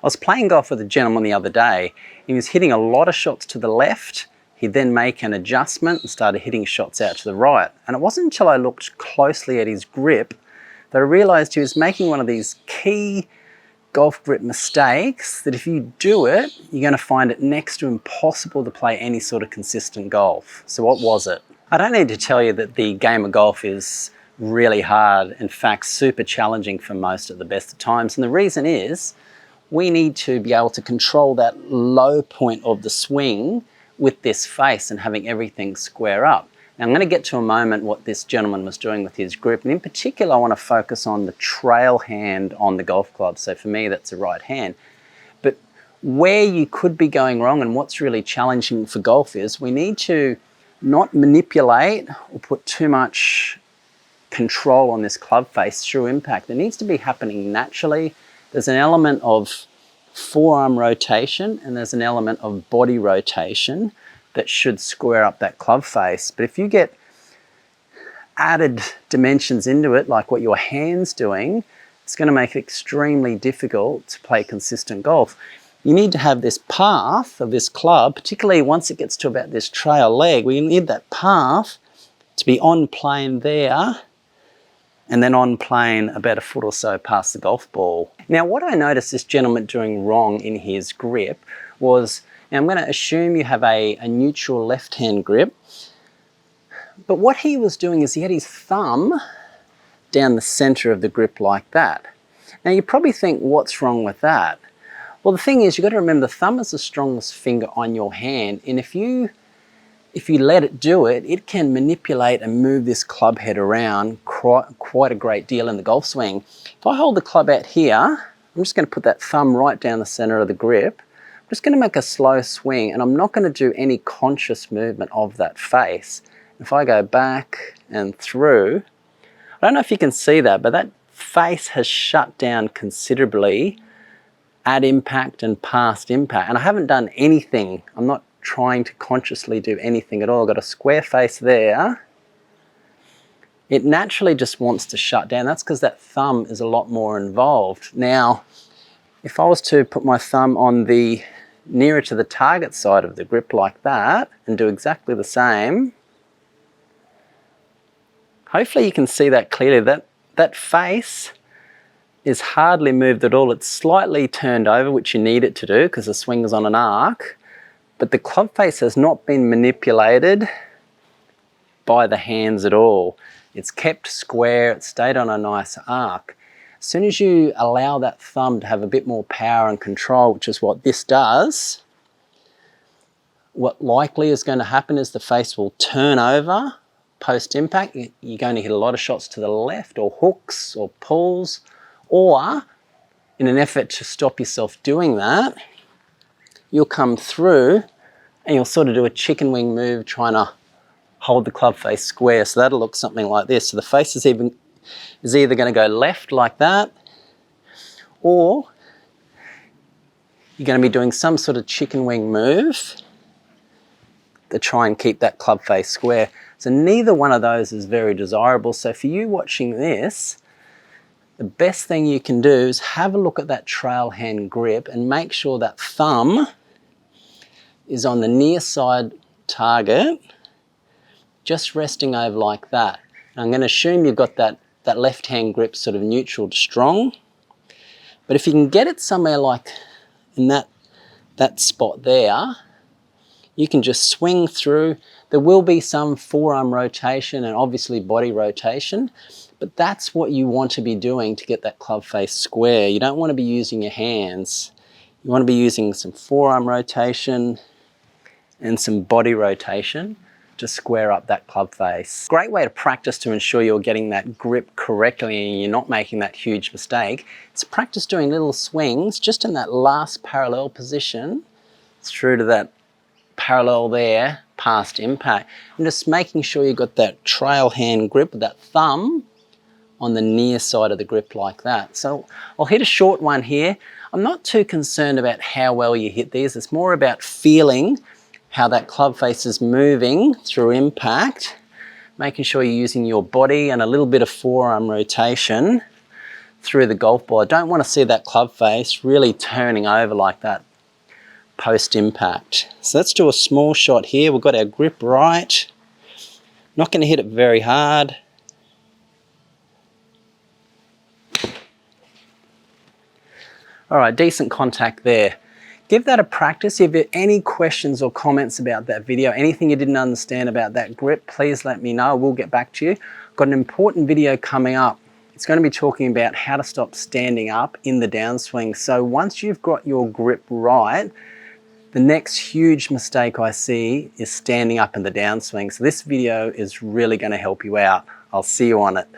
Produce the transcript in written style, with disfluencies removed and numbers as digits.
I was playing golf with a gentleman the other day. He was hitting a lot of shots to the left. He'd then make an adjustment and started hitting shots out to the right. And it wasn't until I looked closely at his grip that I realized he was making one of these key golf grip mistakes that if you do it, you're going to find it next to impossible to play any sort of consistent golf. So what was it? I don't need to tell you that the game of golf is really hard, in fact super challenging for most at the best of times, and the reason is we need to be able to control that low point of the swing with this face and having everything square up. Now I'm going to get to a moment what this gentleman was doing with his grip, and in particular I want to focus on the trail hand on the golf club. So for me that's the right hand. But where you could be going wrong and what's really challenging for golf is we need to not manipulate or put too much control on this club face through impact. It needs to be happening naturally. There's an element of forearm rotation and there's an element of body rotation that should square up that club face. But if you get added dimensions into it, like what your hand's doing, it's going to make it extremely difficult to play consistent golf. You need to have this path of this club, particularly once it gets to about this trail leg, we need that path to be on plane there and then on plane about a foot or so past the golf ball. Now what I noticed this gentleman doing wrong in his grip was, now I'm going to assume you have a neutral left-hand grip, but what he was doing is he had his thumb down the center of the grip like that. Now you probably think, what's wrong with that? Well, the thing is, you've got to remember the thumb is the strongest finger on your hand, and if you let it do it, it can manipulate and move this club head around quite a great deal in the golf swing. If I hold the club out here, I'm just going to put that thumb right down the center of the grip. I'm just going to make a slow swing, and I'm not going to do any conscious movement of that face. If I go back and through, I don't know if you can see that, but that face has shut down considerably at impact and past impact. And I haven't done anything. I'm not trying to consciously do anything at all. I've got a square face there. It naturally just wants to shut down. That's because that thumb is a lot more involved. Now, if I was to put my thumb on the nearer to the target side of the grip like that and do exactly the same, hopefully you can see that clearly. That face is hardly moved at all. It's slightly turned over, which you need it to do because the swing is on an arc. But the club face has not been manipulated by the hands at all. It's kept square, it stayed on a nice arc. As soon as you allow that thumb to have a bit more power and control, which is what this does, what likely is going to happen is the face will turn over post-impact. You're going to hit a lot of shots to the left, or hooks, or pulls, or in an effort to stop yourself doing that, you'll come through and you'll sort of do a chicken wing move trying to hold the club face square. So that'll look something like this. So the face is either going to go left like that, or you're going to be doing some sort of chicken wing move to try and keep that club face square. So neither one of those is very desirable. So for you watching this, the best thing you can do is have a look at that trail hand grip and make sure that thumb is on the near side target, just resting over like that. And I'm going to assume you've got that left hand grip sort of neutral to strong. But if you can get it somewhere like in that spot there, you can just swing through. There will be some forearm rotation and obviously body rotation, but that's what you want to be doing to get that club face square. You don't want to be using your hands. You want to be using some forearm rotation and some body rotation to square up that club face. Great way to practice to ensure you're getting that grip correctly and you're not making that huge mistake. Is practice doing little swings just in that last parallel position through to that parallel there past impact, and just making sure you've got that trail hand grip with that thumb on the near side of the grip like that. So I'll hit a short one here. I'm not too concerned about how well you hit these. It's more about feeling how that club face is moving through impact, making sure you're using your body and a little bit of forearm rotation through the golf ball. I don't want to see that club face really turning over like that post impact. So let's do a small shot here. We've got our grip right. Not going to hit it very hard. All right, decent contact there. Give that a practice. If you have any questions or comments about that video, anything you didn't understand about that grip, please let me know. We'll get back to you. Got an important video coming up. It's going to be talking about how to stop standing up in the downswing. So once you've got your grip right, the next huge mistake I see is standing up in the downswing. So this video is really going to help you out. I'll see you on it.